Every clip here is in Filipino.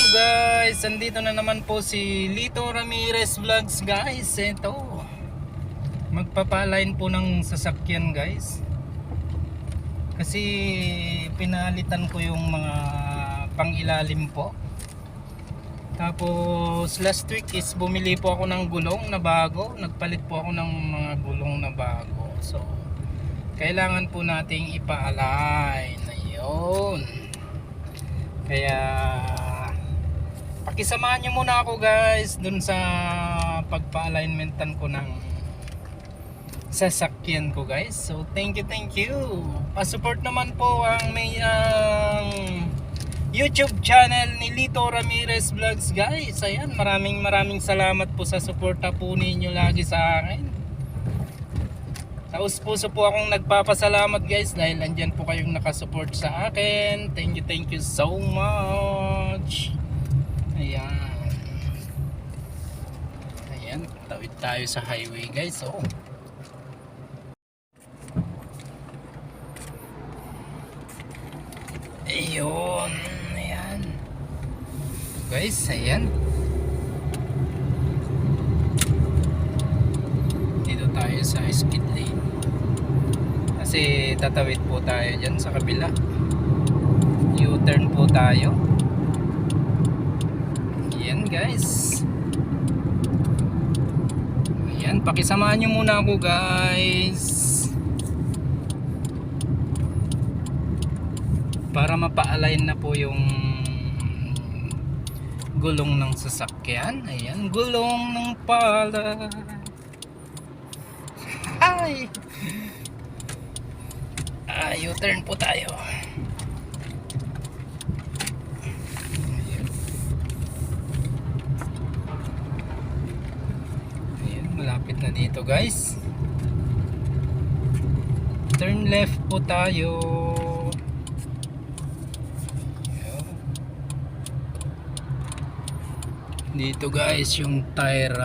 guys, andito na naman po si Lito Ramirez Vlogs guys. Ito, magpapa-align po ng sasakyan guys. Kasi pinalitan ko yung mga pangilalim po. Tapos last week is bumili po ako ng gulong na bago. Nagpalit po ako ng mga gulong na bago. So, kailangan po nating ipa-align. Ayun. Kaya pakisamahan nyo muna ako guys dun sa pagpa-alignmentan ko ng sasakyan ko guys. So thank you. Pa-support naman po ang may YouTube channel ni Lito Ramirez Vlogs guys. Ayan, maraming salamat po sa suporta po ninyo lagi sa akin. Taos puso po akong nagpapasalamat guys dahil andyan po kayong nakasupport sa akin. Thank you so much. Ayan, tawid tayo sa highway guys. Oh. Ayun, ayan. Guys, ayan. Dito tayo sa skid lane. Kasi tatawid po tayo dyan sa kabila. U-turn po tayo. Ayan guys. Ayan, pakisamahan nyo muna ako guys. Para mapa-align na po yung gulong ng sasakyan. Ayan, gulong ng pala. Ay! U-turn po tayo. Ayan, malapit na dito guys. Turn left po tayo. Dito guys yung tire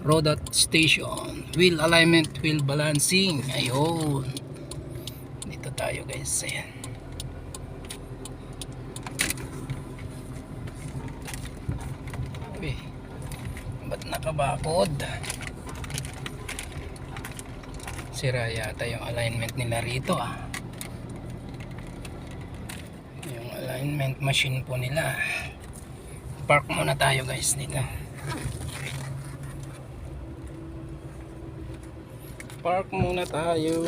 road station, wheel alignment, wheel balancing. Ayun, dito tayo guys. Ayan. Uy, ba't nakabakod? Sira yata yung alignment nila rito yung alignment machine po nila. Park muna tayo guys dito. Park muna tayo.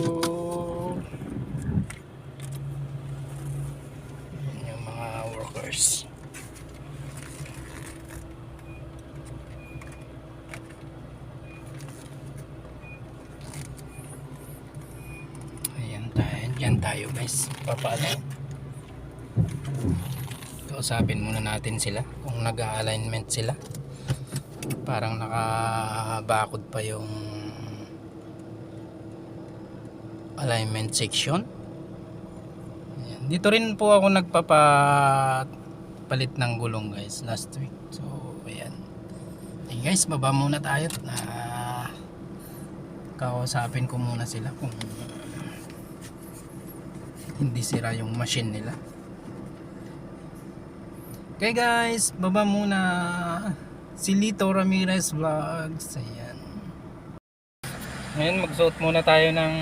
Yan yung mga workers. Ayan tayo. Diyan tayo guys. Papaalign. Kausapin muna natin sila kung nag-alignment sila. Parang nakabakod pa yung alignment section. Ayan. Dito rin po ako nagpapalit ng gulong guys last week. So ayan. Hey guys, baba muna tayo. Kausapin ko muna sila kung hindi sira yung machine nila. Okay guys, baba muna. Si Lito Ramirez Vlogs. Ayan. Ngayon magsuot muna tayo ng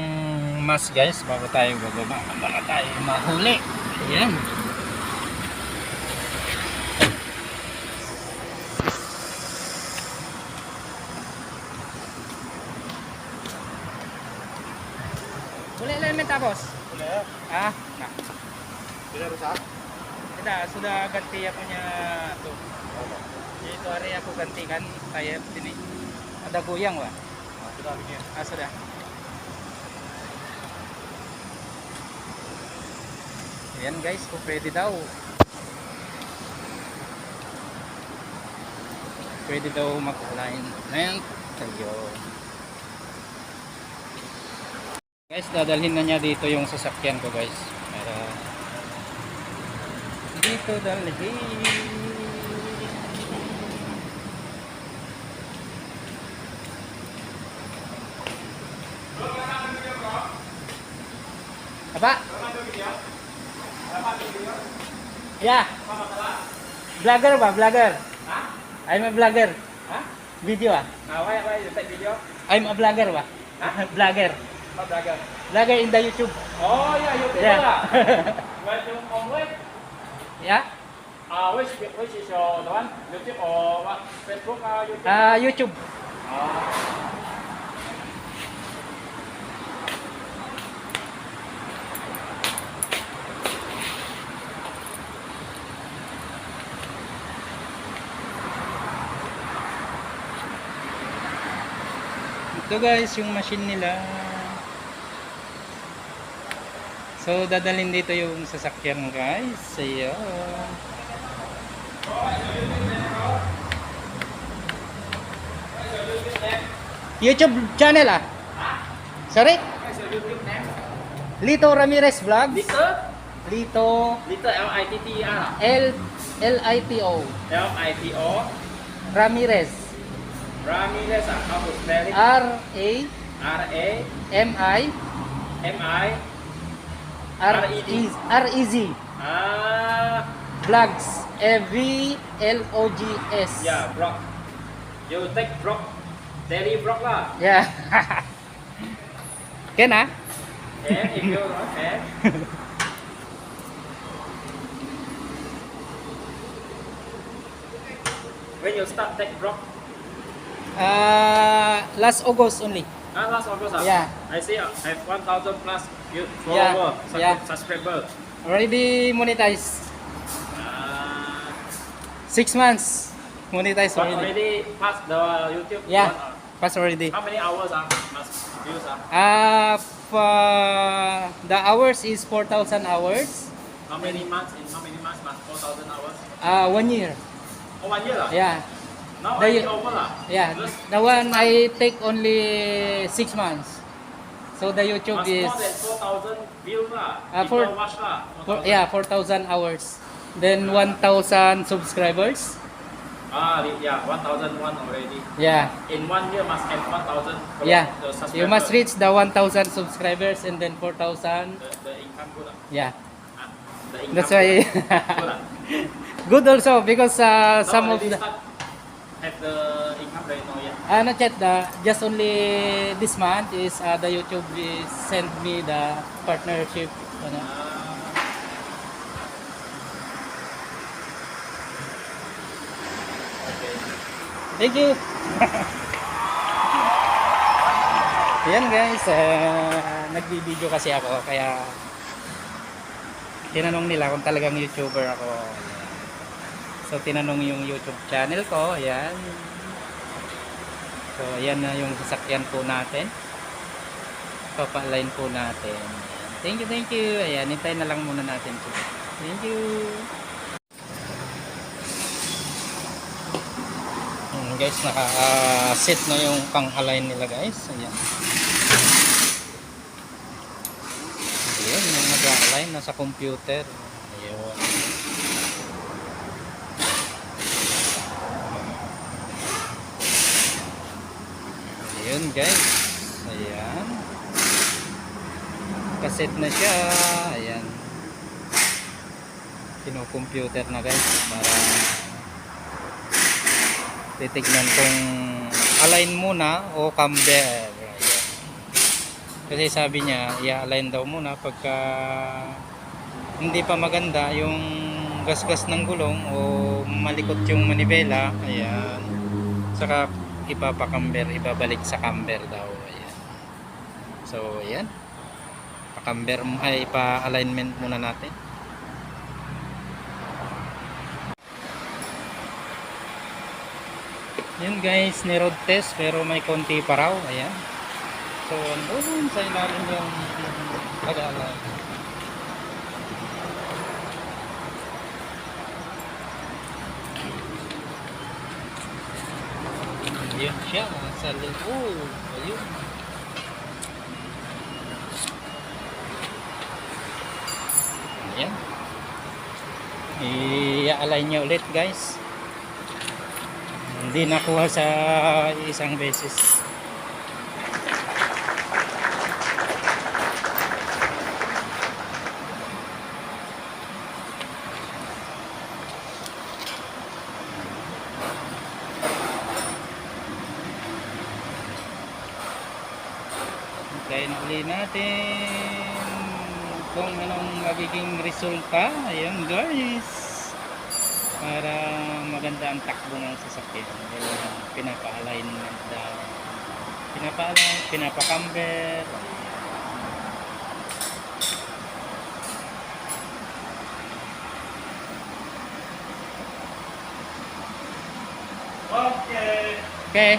mask guys bago tayo bababa. Baka tayo mahuli. Ayan. Boleh elemen tapos? Boleh. Bila rusak? Tidak, sudah ganti aku nya tuh. Itu hari aku gantikan tayar sini. Ada goyang lah. Sudah begini. Sudah. Ayan guys, kung pwede daw. Pwede daw mag-align. Ayan tayo. Guys, dadalhin na niya dito yung sasakyan ko guys. Dito dalhin. Apa? Ya. Vlogger ba? Vlogger? Ha? I'm a vlogger. Ha? Video ah. Why you take video? I'm a vlogger ba? Vlogger. What vlogger? Vlogger in the YouTube. Oh yeah, YouTuber Yeah. lah. When you on where? Yeah? Which is your the one? YouTube or what? Facebook or YouTube? YouTube. Ito guys, yung machine nila. So, dadalhin dito yung sasakyan guys. Ayan. YouTube channel ah? Sorry? What's your YouTube name? Lito Ramirez Vlogs. Lito? Lito Lito L-I-T-T-E-R. L-I-T-O L-I-T-O. Ramirez. Ramirez. How to spell it? R-A R-A-M-I. M-I R-E-Z Vlogs. V-L-O-G-S. Yeah, vlog. You take vlog. Daily vlog lah. Yeah. Ken ah? And if you and when you start take vlog? Last August only. Last August. Yeah. I see. I have 1,000 plus Yeah, follower, yeah. subscriber. Already monetized. 6 months. Monetized But already. already passed the YouTube. Yeah. one, Pass already. How many hours must views? The hours is 4,000 hours. How many months? In how many months must 4,000 hours? 1 year. Oh, 1 year lah. Yeah. Now The- I over lah. Yeah. Because The one I take only 6 months. So the YouTube must is more than 4,000 views lah. for- People watch lah. 4,000. 4,000 hours. Then 1,000 subscribers. Yeah, 1,001 already. Yeah. In 1 year must have 1,000. Yeah. The subscribers. You must reach the 1,000 subscribers and then 4,000. The income good lah. Yeah. The income That's why good lah. good also because some of already the start have the income right now yet. not yet just only this month is the YouTube is send me the partnership ano. Okay. Thank you. Yan guys, nagbi-video kasi ako kaya tinanong nila kung talagang YouTuber ako. So tinanong yung YouTube channel ko, ayan. So ayan na yung sasakyan po natin. Papa-align po natin. Thank you. Ayan, hintayin na lang muna natin po. Thank you. Guys, naka-set na yung pang-align nila guys. Ayan. Ayan, yung nag-align nasa computer. Ayan. Ayan guys. Ayan. Kaset na siya. Ayan. Kino-computer na guys para titignan kung align muna o camber. Ayan. Kasi sabi niya i-align daw muna pagka hindi pa maganda yung gasgas ng gulong o malikot yung manibela. Ayan. Saka ipapakamber, ibabalik sa camber daw. Ayan. So ayan, pa-camber ay pa-alignment muna natin. Yan guys, ni-road test pero may konti pa raw. Ayan. So doon sa ilalim yung pag-align. Ayun siya, sa likod. Ayun. Ayan. I-align niya ulit guys. Hindi nakuha sa isang beses. Hintayin uli natin kung anong magiging resulta. Ayan guys, para maganda ang takbo ng sasakyan. Pinapa-alignment daw, pinapa-camber. Okay. Okay.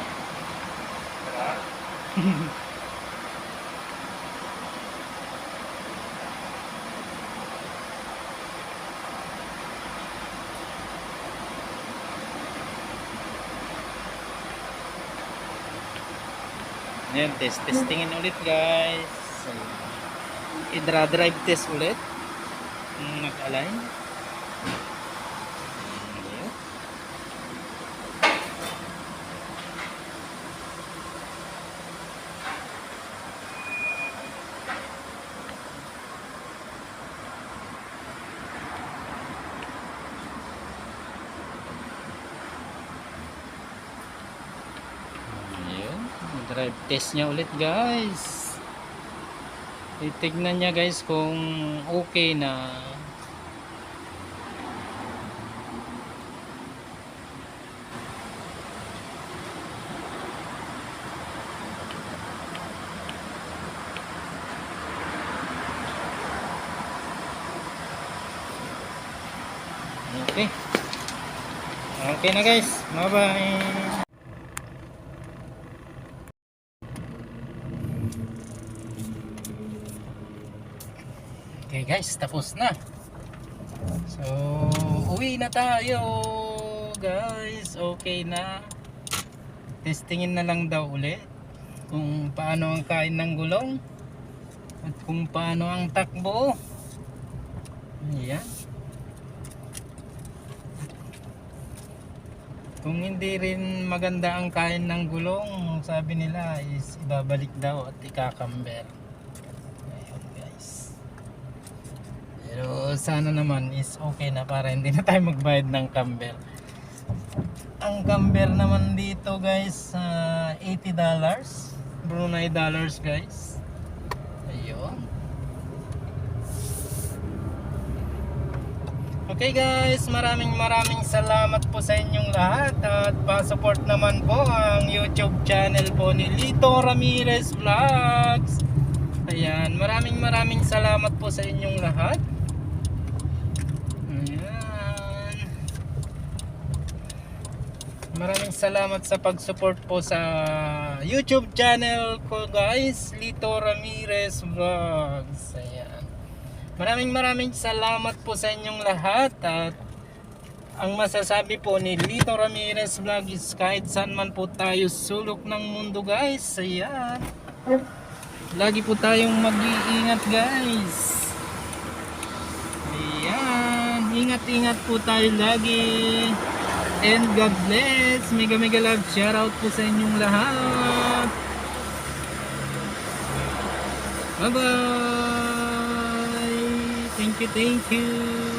Ayan, testingin ulit guys. So, i-drive test ulit. Nag-align. Ayan. Ayan. Drive test niya ulit guys. Titignan niya guys kung okay na. Okay. Okay na guys. Bye-bye. Okay guys, tapos na. So, uwi na tayo guys. Okay na. Testingin na lang daw ulit kung paano ang kain ng gulong at kung paano ang takbo. Ayan. Kung hindi rin maganda ang kain ng gulong, sabi nila is ibabalik daw at ikakamber. Ayun guys. Pero sana naman is okay na para hindi na tayo magbayad ng camber. Ang camber naman dito guys, $80. Brunei dollars guys. Ayun. Okay guys, maraming salamat po sa inyong lahat at pa-support naman po ang YouTube channel po ni Lito Ramirez Vlogs. Ayan, maraming salamat po sa inyong lahat. Ayan. Maraming salamat sa pag-support po sa YouTube channel ko guys, Lito Ramirez Vlogs. Ayan. Maraming salamat po sa inyong lahat at ang masasabi po ni Lito Ramirez Vlog is kahit saan man po tayo sulok ng mundo guys. Ayan. Lagi po tayong mag-iingat guys. Ayan. Ingat po tayo lagi. And God bless. Mega love. Shoutout po sa inyong lahat. Bye bye. Thank you.